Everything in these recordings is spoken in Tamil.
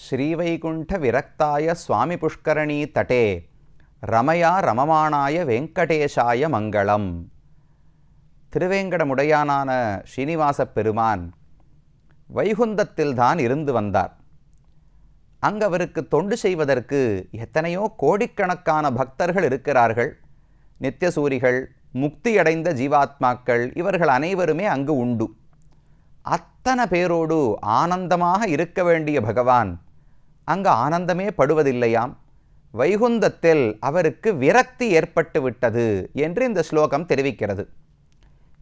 ஸ்ரீவைகுண்ட விரக்தாய சுவாமி புஷ்கரணி தட்டே ரமயா ரமமானாய வெங்கடேஷாய மங்களம். திருவேங்கடமுடையானான ஸ்ரீனிவாச பெருமான் வைகுந்தத்தில்தான் இருந்து வந்தார். அங்கு அவருக்கு தொண்டு செய்வதற்கு எத்தனையோ கோடிக்கணக்கான பக்தர்கள் இருக்கிறார்கள். நித்தியசூரிகள், முக்தியடைந்த ஜீவாத்மாக்கள், இவர்கள் அனைவருமே அங்கு உண்டு. அத்தனை பேரோடு ஆனந்தமாக இருக்க வேண்டிய பகவான் அங்கு ஆனந்தமே படுவதில்லையாம். வைகுந்தத்தில் அவருக்கு விரக்தி ஏற்பட்டு விட்டது என்று இந்த ஸ்லோகம் தெரிவிக்கிறது.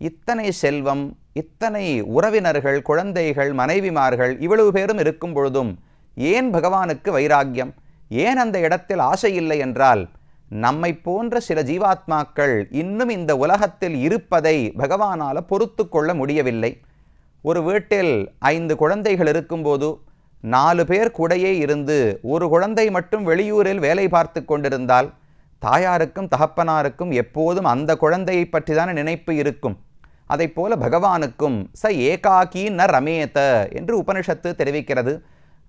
இத்தனை செல்வம், இத்தனை உறவினர்கள், குழந்தைகள், மனைவிமார்கள் இவ்வளவு பேரும் இருக்கும் பொழுதும் ஏன் பகவானுக்கு வைராக்கியம்? ஏன் அந்த இடத்தில் ஆசை இல்லை என்றால், நம்மை போன்ற சில ஜீவாத்மாக்கள் இன்னும் இந்த உலகத்தில் இருப்பதை பகவானால் பொறுத்து கொள்ள முடியவில்லை. ஒரு வீட்டில் 5 குழந்தைகள் இருக்கும்போது 4 பேர் கூடையே இருந்து ஒரு குழந்தை மட்டும் வெளியூரில் வேலை பார்த்து கொண்டிருந்தால் தாயாருக்கும் தகப்பனாருக்கும் எப்போதும் அந்த குழந்தையை பற்றி தானே நினைப்பு இருக்கும். அதை போல பகவானுக்கும் ச ஏகாக்கி ந ரமேத என்று உபனிஷத்து தெரிவிக்கிறது.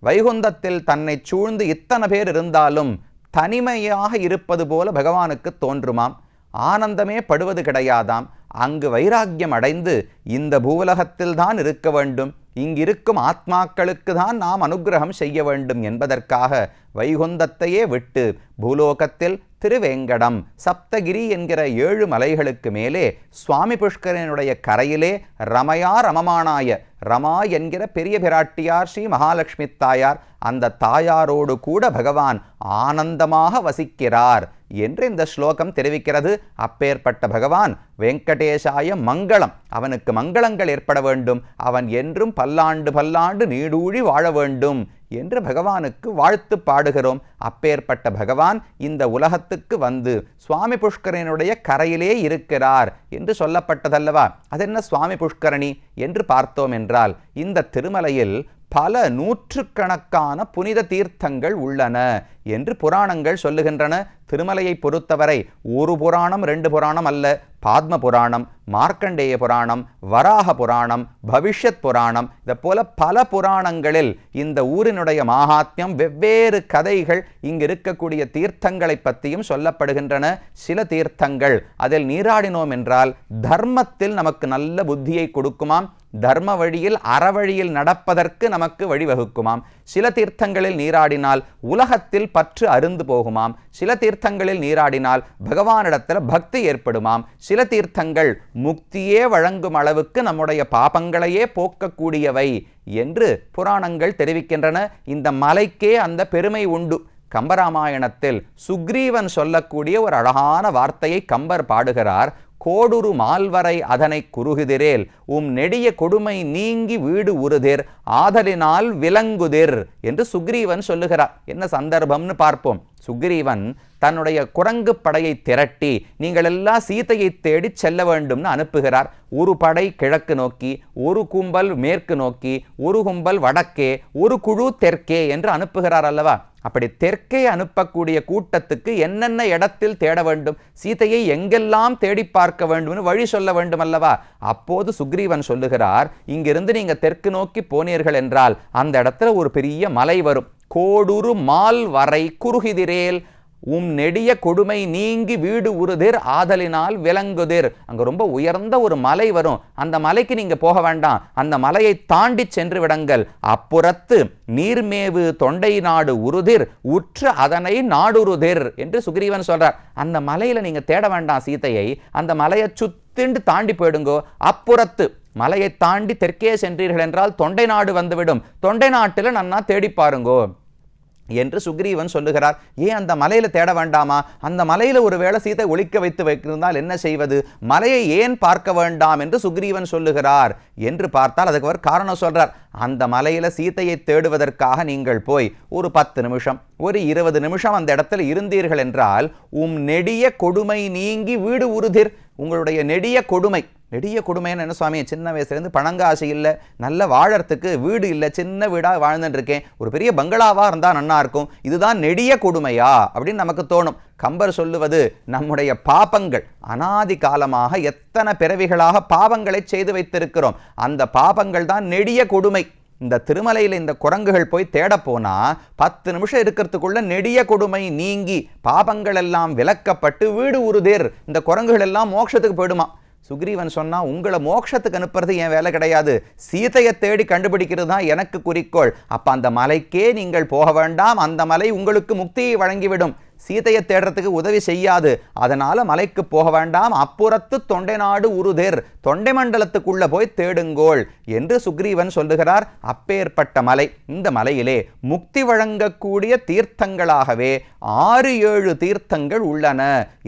வைகுந்தத்தில் தன்னை சூழ்ந்து இத்தனை பேர் இருந்தாலும் தனிமையாக இருப்பது போல பகவானுக்கு தோன்றுமாம். ஆனந்தமே படுவது கிடையாதாம். அங்கு வைராக்கியம் அடைந்து இந்த பூவுலகத்தில் தான் இருக்க வேண்டும், இங்கிருக்கும் ஆத்மாக்களுக்கு தான் நாம் அனுகிரகம் செய்ய வேண்டும் என்பதற்காக வைகுந்தத்தையே விட்டு பூலோகத்தில் திருவேங்கடம், சப்தகிரி என்கிற 7 மலைகளுக்கு மேலே சுவாமி புஷ்கரனுடைய கரையிலே ரமயா ரமமானாய, ரமா என்கிற பெரிய பிராட்டியார் ஸ்ரீ மகாலட்சுமி தாயார், அந்த தாயாரோடு கூட பகவான் ஆனந்தமாக வசிக்கிறார் என்று இந்த ஸ்லோகம் தெரிவிக்கிறது. அப்பேற்பட்ட பகவான் வெங்கடேஷாய மங்களம், அவனுக்கு மங்களங்கள் ஏற்பட வேண்டும், அவன் என்றும் பல்லாண்டு பல்லாண்டு நீடூழி வாழ வேண்டும் என்று பகவானுக்கு வாழ்த்து பாடுகிறோம். அப்பேற்பட்ட பகவான் இந்த உலகத்துக்கு வந்து சுவாமி புஷ்கரனுடைய கரையிலே இருக்கிறார் என்று சொல்லப்பட்டதல்லவா? அதென்ன சுவாமி புஷ்கரணி என்று பார்த்தோம் என்றால், இந்த திருமலையில் பல நூற்றுக்கணக்கான புனித தீர்த்தங்கள் உள்ளன என்று புராணங்கள் சொல்லுகின்றன. திருமலையை பொறுத்தவரை ஒரு புராணம் 2 புராணம் அல்ல. பாத்ம புராணம், மார்க்கண்டேய புராணம், வராக புராணம், பவிஷ்யத் புராணம், இதை போல பல புராணங்களில் இந்த ஊரினுடைய மகாத்மியம், வெவ்வேறு கதைகள், இங்கு இருக்கக்கூடிய தீர்த்தங்களை பற்றியும் சொல்லப்படுகின்றன. சில தீர்த்தங்கள் அதில் நீராடினோம் என்றால் தர்மத்தில் நமக்கு நல்ல புத்தியை கொடுக்குமாம், தர்ம வழியில் அறவழியில் நடப்பதற்கு நமக்கு வழிவகுக்குமாம். சில தீர்த்தங்களில் நீராடினால் உலகத்தில் பற்று அருந்து போகுமாம். சில தீர்த்தங்களில் நீராடினால் பகவானிடத்தில் பக்தி ஏற்படுமாம். சில தீர்த்தங்கள் முக்தியே வழங்கும் அளவுக்கு நம்முடைய பாபங்களையே போக்கக்கூடியவை என்று புராணங்கள் தெரிவிக்கின்றன. இந்த மலைக்கே அந்த பெருமை உண்டு. கம்பராமாயணத்தில் சுக்ரீவன் சொல்லக்கூடிய ஒரு அழகான வார்த்தையை கம்பர் பாடுகிறார். கோடுரு மால்வரை அதனை குறுகுதிரேல் உம் நெடிய கொடுமை நீங்கி வீடு உறுதிர் ஆதலினால் விலங்குதிர் என்று சுக்ரீவன் சொல்லுகிறார். என்ன சந்தர்ப்பம்னு பார்ப்போம். சுக்ரீவன் தன்னுடைய குரங்கு படையை திரட்டி நீங்கள் எல்லாம் சீதையை தேடி செல்ல வேண்டும்னு அனுப்புகிறார். ஒரு படை கிழக்கு நோக்கி, ஒரு கும்பல் மேற்கு நோக்கி, ஒரு கும்பல் வடக்கே, ஒரு குழு தெற்கே என்று அனுப்புகிறார் அல்லவா? அப்படி தெற்கே அனுப்பக்கூடிய கூட்டத்துக்கு என்னென்ன இடத்தில் தேட வேண்டும், சீதையை எங்கெல்லாம் தேடி பார்க்க வேண்டும் வழி சொல்ல வேண்டும் அல்லவா? அப்போது சுக்ரீவன் சொல்லுகிறார், இங்கிருந்து நீங்க தெற்கு நோக்கி போனீர்கள் என்றால் அந்த இடத்துல ஒரு பெரிய மலை வரும். கோடுரு மால் வரை குறுகிதிரேல் உம் நெடிய கொடுமை நீங்கி வீடு உறுதிர் ஆதலினால் விலங்குதிர். அங்க ரொம்ப உயர்ந்த ஒரு மலை வரும். அந்த மலைக்கு நீங்க போக வேண்டாம், அந்த மலையை தாண்டி சென்று விடுங்கள். அப்புறத்து நீர்மேவு தொண்டை நாடு உறுதிர் உற்று அதனை நாடுறுதிர் என்று சுக்ரீவன் சொல்றார். அந்த மலையில நீங்க தேட வேண்டாம் சீதையை, அந்த மலையை சுத்திண்டு தாண்டி போயிடுங்கோ. அப்புறத்து மலையை தாண்டி தெற்கே சென்றீர்கள் என்றால் தொண்டை நாடு வந்துவிடும். தொண்டை நாட்டில் நன்னா தேடி பாருங்கோ என்று சுக்ரீவன் சொல்லுகிறார். ஏன் அந்த மலையில தேட வேண்டாமா? அந்த மலையில ஒருவேளை சீதை ஒளிக்க வைத்து வைத்திருந்தால் என்ன செய்வது? மலையை ஏன் பார்க்க வேண்டாம் என்று சுக்ரீவன் சொல்லுகிறார் என்று பார்த்தால் அதுக்கு அவர் காரணம் சொல்றார். அந்த மலையில சீதையை தேடுவதற்காக நீங்கள் போய் ஒரு 10 நிமிஷம், ஒரு 20 நிமிஷம் அந்த இடத்துல இருந்தீர்கள் என்றால் உம் நெடிய கொடுமை நீங்கி வீடு உறுதிர். உங்களுடைய நெடிய கொடுமை, நெடிய கொடுமைன்னு என்ன சுவாமி? சின்ன வயசுலேருந்து பணங்காசு இல்லை, நல்ல வாழறதுக்கு வீடு இல்லை, சின்ன வீடாக வாழ்ந்துட்டு இருக்கேன், ஒரு பெரிய பங்களாவாக இருந்தால் நன்னா இருக்கும், இதுதான் நெடிய கொடுமையா அப்படின்னு நமக்கு தோணும். கம்பர் சொல்லுவது நம்முடைய பாபங்கள். அனாதி காலமாக எத்தனை பிறவிகளாக பாவங்களை செய்து வைத்திருக்கிறோம். அந்த பாபங்கள் தான் நெடிய கொடுமை. இந்த திருமலையில் இந்த குரங்குகள் போய் தேட போனா 10 நிமிஷம் இருக்கிறதுக்குள்ள நெடிய கொடுமை நீங்கி பாபங்கள் எல்லாம் விலக்கப்பட்டு வீடு உருதேர், இந்த குரங்குகள் எல்லாம் மோட்சத்துக்கு போயிடுமா. சுக்ரீவன் சொன்னா, உங்களை மோட்சத்துக்கு அனுப்புறது என் வேலை கிடையாது, சீதையை தேடி கண்டுபிடிக்கிறது தான் எனக்கு குறிக்கோள். அப்ப அந்த மலைக்கே நீங்கள் போக வேண்டாம், அந்த மலை உங்களுக்கு முக்தியை வழங்கிவிடும், சீதையை தேடுறதுக்கு உதவி செய்யாது, அதனால மலைக்கு போக வேண்டாம், அப்புறத்து தொண்டை நாடு உருதேர், தொண்டை மண்டலத்துக்குள்ள போய் தேடுங்கோள் என்று சுக்ரீவன் சொல்லுகிறார். அப்பேற்பட்ட மலை, இந்த மலையிலே முக்தி வழங்கக்கூடிய தீர்த்தங்களாகவே 6-7 தீர்த்தங்கள் உள்ளன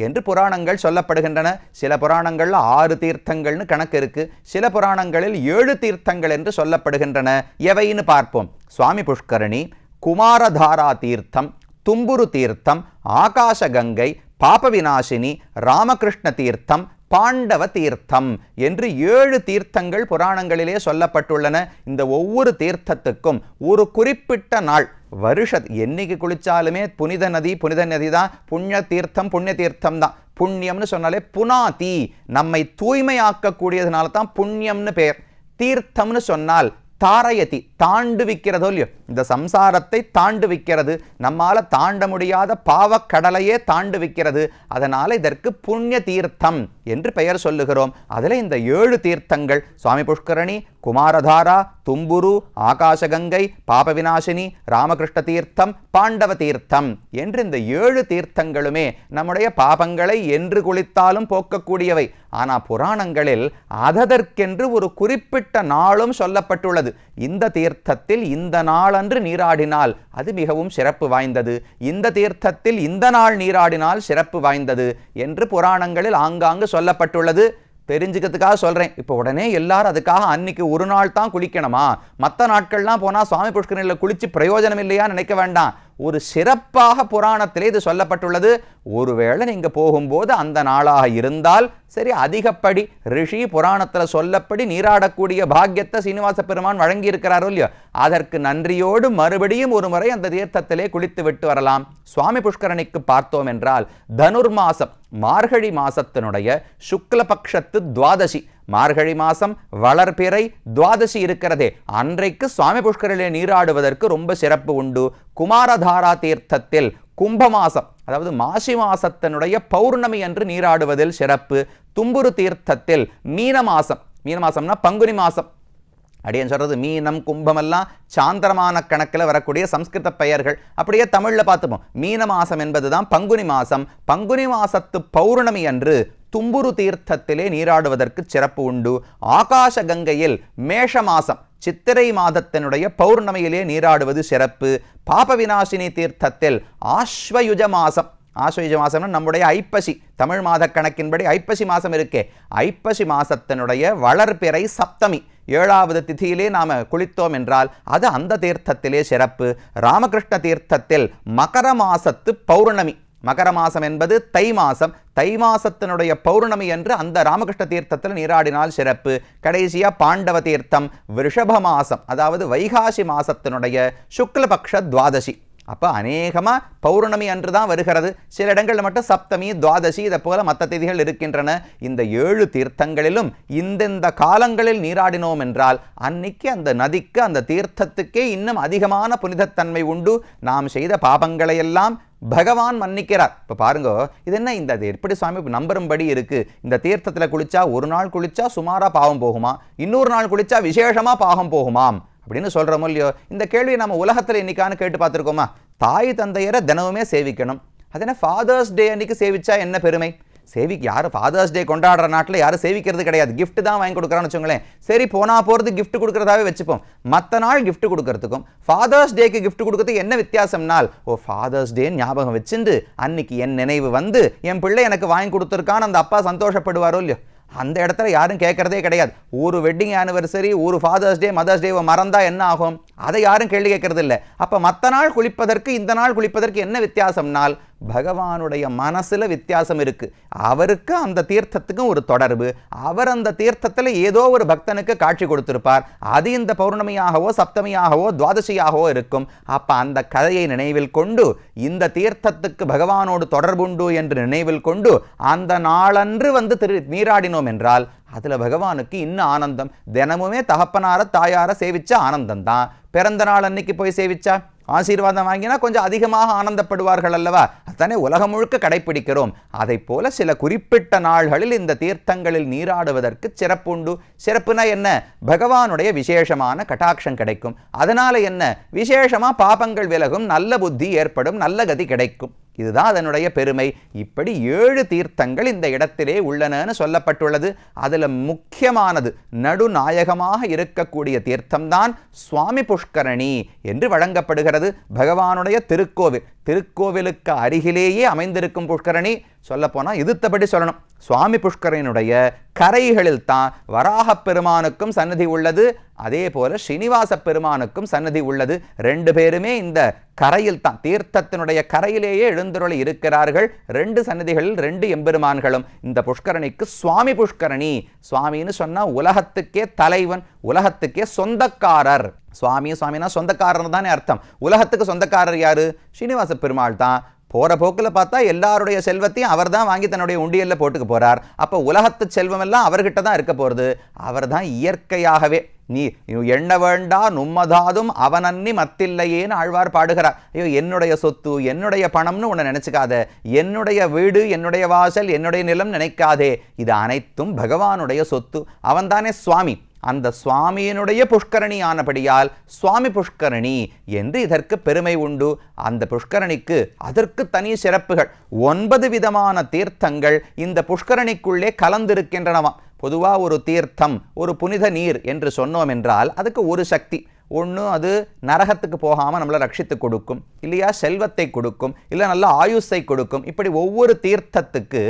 என்று புராணங்கள் சொல்லப்படுகின்றன. சில புராணங்கள்ல 6 தீர்த்தங்கள்னு கணக்கு இருக்கு, சில புராணங்களில் 7 தீர்த்தங்கள் என்று சொல்லப்படுகின்றன. எவைன்னு பார்ப்போம். சுவாமி புஷ்கரணி, குமாரதாரா தீர்த்தம், தும்புரு தீர்த்தம், ஆகாச கங்கை, பாப விநாசினி, ராமகிருஷ்ண தீர்த்தம், பாண்டவ தீர்த்தம் என்று 7 தீர்த்தங்கள் புராணங்களிலே சொல்லப்பட்டுள்ளன. இந்த ஒவ்வொரு தீர்த்தத்துக்கும் ஒரு குறிப்பிட்ட நாள், வருஷ என்னைக்கு குளிச்சாலுமே புனித நதி தான், புண்ணிய தீர்த்தம் தான். புண்ணியம்னு சொன்னாலே புனாதி, நம்மை தூய்மையாக்கக்கூடியதுனால தான் புண்ணியம்னு பெயர். தீர்த்தம்னு சொன்னால் தாரயதி, தாண்டு விக்கிறதோ இல்லையோ, இந்த சம்சாரத்தை தாண்டு விக்கிறது, நம்மால தாண்ட முடியாத பாவக்கடலையே தாண்டு விக்கிறது, அதனால இதற்கு புண்ணிய தீர்த்தம் என்று பெயர் சொல்லுகிறோம். அதில் இந்த 7 தீர்த்தங்கள் சுவாமி புஷ்கரணி, குமாரதாரா, தும்புரு, ஆகாசகங்கை, பாப விநாசினி, ராமகிருஷ்ண தீர்த்தம், பாண்டவ தீர்த்தம் என்று இந்த 7 தீர்த்தங்களுமே நம்முடைய பாபங்களை என்று குளித்தாலும் போக்கக்கூடியவை. ஆனால் புராணங்களில் அதற்கென்று ஒரு குறிப்பிட்ட நாளும் சொல்லப்பட்டுள்ளது. இந்த தீர்த்தத்தில் இந்த நாளன்று நீராடினால் அது மிகவும் சிறப்பு வாய்ந்தது, இந்த தீர்த்தத்தில் இந்த நாள் நீராடினால் சிறப்பு வாய்ந்தது என்று புராணங்களில் ஆங்காங்கு சொல்லப்பட்டுள்ளது. தெரிஞ்சுக்கிறதுக்காக சொல்றேன். இப்போ உடனே எல்லாரும் அதுக்காக அன்னைக்கு ஒரு நாள் தான் குளிக்கணுமா, மற்ற நாட்கள்லாம் போனால் சுவாமி புஷ்கரணியில் குளிச்சு பிரயோஜனம் இல்லையா நினைக்க வேண்டாம். ஒரு சிறப்பாக புராணத்திலே இது சொல்லப்பட்டுள்ளது. ஒருவேளை நீங்க போகும்போது அந்த நாளாக இருந்தால் சரி, அதிகப்படி ரிஷி புராணத்தில் சொல்லப்படி நீராடக்கூடிய பாக்கியத்தை சீனிவாச பெருமான் வழங்கி இருக்கிறாரோ இல்லையோ, அதற்கு நன்றியோடு மறுபடியும் ஒரு முறை அந்த தீர்த்தத்திலே குளித்து விட்டு வரலாம். சுவாமி புஷ்கரணிக்கு பார்த்தோம் என்றால் தனுர்மாசம், மார்கழி மாசத்தினுடைய சுக்லபக்ஷத்து துவாதசி, மார்கழி மாசம் வளர்பிறை துவாதசி இருக்கிறதே, அன்றைக்கு சுவாமி புஷ்கரிலே நீராடுவதற்கு ரொம்ப சிறப்பு உண்டு. குமாரதாரா தீர்த்தத்தில் கும்பமாசம், அதாவது மாசி மாசத்தினுடைய பௌர்ணமி அன்று நீராடுவதில் சிறப்பு. தும்புரு தீர்த்தத்தில் மீனமாசம்னா பங்குனி மாசம், அப்படின்னு சொல்றது மீனம் கும்பமெல்லாம் சாந்திரமான கணக்கில் வரக்கூடிய சம்ஸ்கிருத பெயர்கள். அப்படியே தமிழ்ல பார்த்துப்போம். மீன மாசம் என்பதுதான் பங்குனி மாசம். பங்குனி மாசத்து பௌர்ணமி அன்று தும்புரு தீர்த்தத்திலே நீராடுவதற்கு சிறப்பு உண்டு. ஆகாச கங்கையில் மேஷ மாசம் சித்திரை மாதத்தினுடைய பௌர்ணமியிலே நீராடுவது சிறப்பு. பாப விநாசினி தீர்த்தத்தில் ஆஸ்வயுஜ மாசம், ஆஸ்வயுஜ மாசம்னா நம்முடைய ஐப்பசி, தமிழ் மாத கணக்கின்படி ஐப்பசி மாசம் இருக்கே, ஐப்பசி மாசத்தினுடைய வளர்பிறை சப்தமி 7வது திதியிலே நாம குளித்தோம் என்றால் அது அந்த தீர்த்தத்திலே சிறப்பு. ராமகிருஷ்ண தீர்த்தத்தில் மகர மாசத்து பௌர்ணமி, மகர மாசம் என்பது தை மாசம், தை மாசத்தினுடைய பௌர்ணமி என்று அந்த ராமகிருஷ்ண தீர்த்தத்தில் நீராடினால் சிறப்பு. கடைசியா பாண்டவ தீர்த்தம் விருஷப மாசம், அதாவது வைகாசி மாசத்தினுடைய சுக்லபக்ஷ துவாதசி. அப்போ அநேகமாக பௌர்ணமி அன்று தான் வருகிறது. சில இடங்களில் மட்டும் சப்தமி துவாதசி இதை போல மற்ற திதிகள் இருக்கின்றன. இந்த 7 தீர்த்தங்களிலும் இந்தெந்த காலங்களில் நீராடினோம் என்றால் அன்னைக்கு அந்த நதிக்கு அந்த தீர்த்தத்துக்கே இன்னும் அதிகமான புனிதத்தன்மை உண்டு. நாம் செய்த பாபங்களை எல்லாம் பகவான் மன்னிக்கிறார். இப்போ பாருங்க, இது என்ன இந்த எப்படி சுவாமி நம்பும்படி இருக்கு? இந்த தீர்த்தத்தில் குளிச்சா ஒரு நாள் குளிச்சா சுமாராக பாவம் போகுமா, இன்னொரு நாள் குளிச்சா விசேஷமா பாவம் போகுமாம் அப்படின்னு சொல்கிறோமோ இல்லையோ? இந்த கேள்வியை நம்ம உலகத்தில் இன்னைக்கான கேட்டு பார்த்துருக்கோமா? தாய் தந்தையரை தினமுமே சேவிக்கணும். அது என்ன ஃபாதர்ஸ் டே அன்னைக்கு சேவிச்சா என்ன பெருமை? யாரும் ஃபாதர்ஸ் டே கொண்டாடுற நாட்டில் யாரும் சேவிக்கிறது கிடையாது, கிஃப்ட் தான் வாங்கி கொடுக்குறான்னு வச்சுங்களேன். சரி, போகிறது கிஃப்ட் கொடுக்குறதாவே வச்சுப்போம். மற்ற நாள் கிஃப்ட் கொடுக்கறதுக்கும் ஃபாதர்ஸ் டேக்கு கிஃப்ட் கொடுக்கறதுக்கு என்ன வித்தியாசம்னால், ஃபாதர்ஸ் டே ஞாபகம் வச்சுட்டு அன்னைக்கு என் நினைவு வந்து என் பிள்ளை எனக்கு வாங்கி கொடுத்துருக்கான்னு அந்த அப்பா சந்தோஷப்படுவாரோ இல்லையோ? அந்த இடத்துல யாரும் கேட்கறதே கிடையாது. ஒரு வெட்டிங் ஆனிவர்சரி, ஒரு ஃபாதர்ஸ் டே, மதர்ஸ் டேவை மறந்தா என்ன ஆகும்? அதை யாரும் கேள்வி கேட்கறது இல்லை. அப்போ மற்ற நாள் குளிப்பதற்கு இந்த நாள் குளிப்பதற்கு என்ன வித்தியாசம்னால், பகவானுடைய மனசுல வித்தியாசம் இருக்கு. அவருக்கு அந்த தீர்த்தத்துக்கும் ஒரு தொடர்பு. அவர் அந்த தீர்த்தத்தில் ஏதோ ஒரு பக்தனுக்கு காட்சி கொடுத்திருப்பார். அது இந்த பௌர்ணமியாகவோ சப்தமியாகவோ துவாதசியாகவோ இருக்கும். அப்ப அந்த கதையை நினைவில் கொண்டு இந்த தீர்த்தத்துக்கு பகவானோடு தொடர்புண்டு என்று நினைவில் கொண்டு அந்த நாளன்று வந்து நீராடினோம் என்றால் அதில் பகவானுக்கு இன்னும் ஆனந்தம். தினமுமே தகப்பனார தாயார சேவிச்சா ஆனந்தம் தான். பிறந்த நாள் அன்னைக்கு போய் சேவிச்சா ஆசீர்வாதம் வாங்கினா கொஞ்சம் அதிகமாக ஆனந்தப்படுவார்கள் அல்லவா? அதானே உலகம் முழுக்க கடைப்பிடிக்கிறோம். அதை போல சில குறிப்பிட்ட நாள்களில் இந்த தீர்த்தங்களில் நீராடுவதற்கு சிறப்புண்டு. சிறப்புனா என்ன? பகவானுடைய விசேஷமான கட்டாட்சம் கிடைக்கும். அதனால என்ன? விசேஷமா பாபங்கள் விலகும், நல்ல புத்தி ஏற்படும், நல்ல கதி கிடைக்கும். இதுதான் அதனுடைய பெருமை. இப்படி 7 தீர்த்தங்கள் இந்த இடத்திலே உள்ளனன்னு சொல்லப்பட்டுள்ளது. அதில் முக்கியமானது நடுநாயகமாக இருக்கக்கூடிய தீர்த்தம்தான் சுவாமி புஷ்கரணி என்று வழங்கப்படுகிறது. பகவானுடைய திருக்கோவில், திருக்கோவிலுக்கு அருகிலேயே அமைந்திருக்கும் புஷ்கரணி. சொல்லப்போனால் இதுத்தபடி சொல்லணும், சுவாமி புஷ்கரனுடைய கரைகளில் தான் வராக பெருமானுக்கும் சன்னதி உள்ளது, அதே போல ஸ்ரீனிவாச பெருமானுக்கும் சன்னதி உள்ளது. 2 பேருமே இந்த கரையில் தான், தீர்த்தத்தினுடைய கரையிலேயே எழுந்தருளி இருக்கிறார்கள். 2 சன்னதிகளில் 2 எம்பெருமான்களும். இந்த புஷ்கரணிக்கு சுவாமி புஷ்கரணி. சுவாமின்னு சொன்னா உலகத்துக்கே தலைவன், உலகத்துக்கே சொந்தக்காரர். சுவாமினா சொந்தக்காரர் தானே அர்த்தம். உலகத்துக்கு சொந்தக்காரர் யாரு? ஸ்ரீனிவாச பெருமாள் தான். போற போக்கில் பார்த்தா எல்லாருடைய செல்வத்தையும் அவர் தான் வாங்கி தன்னுடைய உண்டியல்ல போட்டுக்க போறார். அப்போ உலகத்து செல்வம் எல்லாம் அவர்கிட்ட தான் இருக்க போறது. அவர் தான் இயற்கையாகவே நீ எண்ண வேண்டா நும்மதாதும் அவனன்னி மத்தில்லையேன்னு ஆழ்வார் பாடுகிறார். ஐயோ, என்னுடைய சொத்து என்னுடைய பணம்னு உன்னை நினைச்சுக்காத, என்னுடைய வீடு என்னுடைய வாசல் என்னுடைய நிலம் நினைக்காதே. இது அனைத்தும் பகவானுடைய சொத்து. அவன்தானே சுவாமி. அந்த சுவாமியினுடைய புஷ்கரணி ஆனபடியால் சுவாமி புஷ்கரணி என்று இதற்கு பெருமை உண்டு. அந்த புஷ்கரணிக்கு அதற்கு தனி சிறப்புகள். 9 விதமான தீர்த்தங்கள் இந்த புஷ்கரணிக்குள்ளே கலந்திருக்கின்றனவாம். பொதுவாக ஒரு தீர்த்தம், ஒரு புனித நீர் என்று சொன்னோம் என்றால் அதுக்கு ஒரு சக்தி. ஒன்று, அது நரகத்துக்கு போகாமல் நம்மளை ரட்சித்து கொடுக்கும், இல்லையா செல்வத்தை கொடுக்கும், இல்லை நல்ல ஆயுஷை கொடுக்கும். இப்படி ஒவ்வொரு தீர்த்தத்துக்கு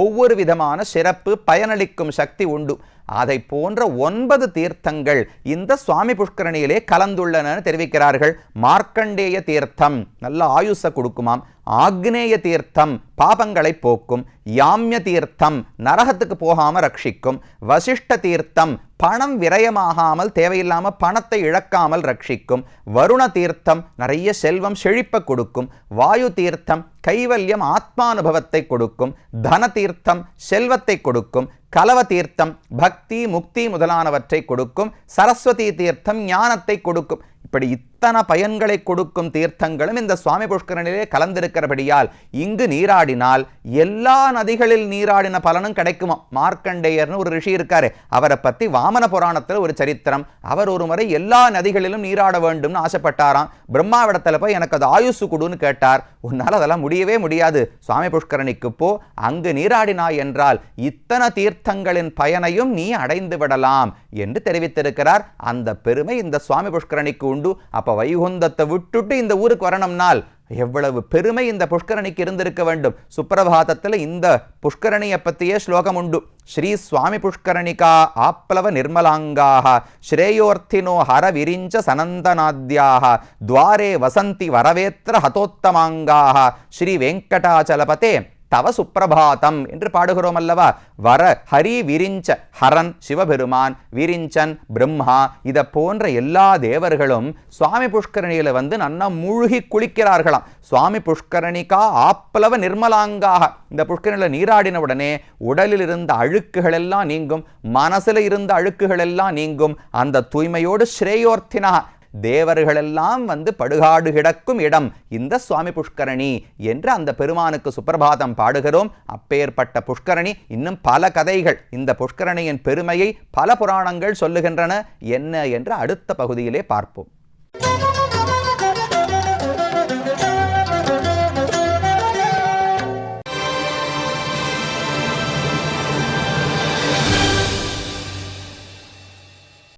ஒவ்வொரு விதமான சிறப்பு பயனளிக்கும் சக்தி உண்டு. அதை போன்ற 9 தீர்த்தங்கள் இந்த சுவாமி புஷ்கரணியிலே கலந்துள்ளன தெரிவிக்கிறார்கள். மார்க்கண்டேய தீர்த்தம் நல்ல ஆயுஷை கொடுக்குமாம். ஆக்னேய தீர்த்தம் பாபங்களை போக்கும். யாம்ய தீர்த்தம் நரகத்துக்கு போகாமல் ரட்சிக்கும். வசிஷ்ட தீர்த்தம் பணம் விரயமாகாமல் தேவையில்லாமல் பணத்தை இழக்காமல் ரட்சிக்கும். வருண தீர்த்தம் நிறைய செல்வம் செழிப்ப கொடுக்கும். வாயு தீர்த்தம் கைவல்யம் ஆத்மானுபவத்தை கொடுக்கும். தன தீர்த்தம் செல்வத்தை கொடுக்கும். கலவ தீர்த்தம் பக்தி முக்தி முதலானவற்றை கொடுக்கும். சரஸ்வதி தீர்த்தம் ஞானத்தை கொடுக்கும். இப்படி இத்தனை பயன்களை கொடுக்கும் தீர்த்தங்களும் இந்த சுவாமி புஷ்கரணிலே கலந்திருக்கிறபடியால் இங்கு நீராடினால் எல்லா நதிகளில் நீராடின பலனும் கிடைக்குமா. மார்க்கண்டேயர்னு ஒரு ரிஷி இருக்காரு, அவரை பத்தி வாமன புராணத்தில் ஒரு சரித்திரம். அவர் ஒரு முறை எல்லா நதிகளிலும் நீராட வேண்டும்னு ஆசைப்பட்டாராம். பிரம்மாவிடத்துல போய் எனக்கு அது ஆயுசு கொடுன்னு கேட்டார். உன்னால் அதெல்லாம் முடியவே முடியாது, சுவாமி புஷ்கரணிக்கு போ, அங்கு நீராடினாய் என்றால் இத்தனை தீர்த்தங்களின் பயனையும் நீ அடைந்து விடலாம் என்று தெரிவித்திருக்கிறார். அந்த பெருமை இந்த சுவாமி புஷ்கரணிக்கு உண்டு. அப்ப வைகுந்தத்தை விட்டுட்டு இந்த ஊருக்கு வரணும்னால் எவ்வளவு பெருமை இந்த புஷ்கரணிக்கு இருந்திருக்க வேண்டும். சுப்பிரபாதத்தில் இந்த புஷ்கரணியை பற்றியே ஸ்லோகம் உண்டு. ஸ்ரீ சுவாமி புஷ்கரணிகா ஆப்ளவ நிர்மலாங்காக ஸ்ரேயோர்த்தினோ ஹர விரிஞ்ச சனந்தநாத்யாக துவாரே வசந்தி வரவேத்திர ஹதோத்தமாங்காக ஸ்ரீ வெங்கடாச்சலபதே தவ சுப்பிரபாதம் என்று பாடுகிறோம் அல்லவா. வர ஹரி விரிஞ்ச ஹரன் சிவபெருமான், விரிஞ்சன் பிரம்மா, இதை போன்ற எல்லா தேவர்களும் சுவாமி புஷ்கரணியில வந்து நன்னா மூழ்கி குளிக்கிறார்களாம். சுவாமி புஷ்கரணிகா ஆப்ளவ நிர்மலாங்காக, இந்த புஷ்கரணியில நீராடின உடனே உடலில் இருந்த அழுக்குகள் எல்லாம் நீங்கும், மனசுல இருந்த அழுக்குகள் எல்லாம் நீங்கும். அந்த தூய்மையோடு ஸ்ரேயோர்த்தினா தேவர்களெல்லாம் வந்து படுகாடு கிடக்கும் இடம் இந்த சுவாமி புஷ்கரணி என்று அந்த பெருமானுக்கு சுப்பிரபாதம் பாடுகிறோம். அப்பேற்பட்ட புஷ்கரணி இன்னும் பல கதைகள், இந்த புஷ்கரணியின் பெருமையை பல புராணங்கள் சொல்லுகின்றன. என்ன என்று அடுத்த பகுதியிலே பார்ப்போம்.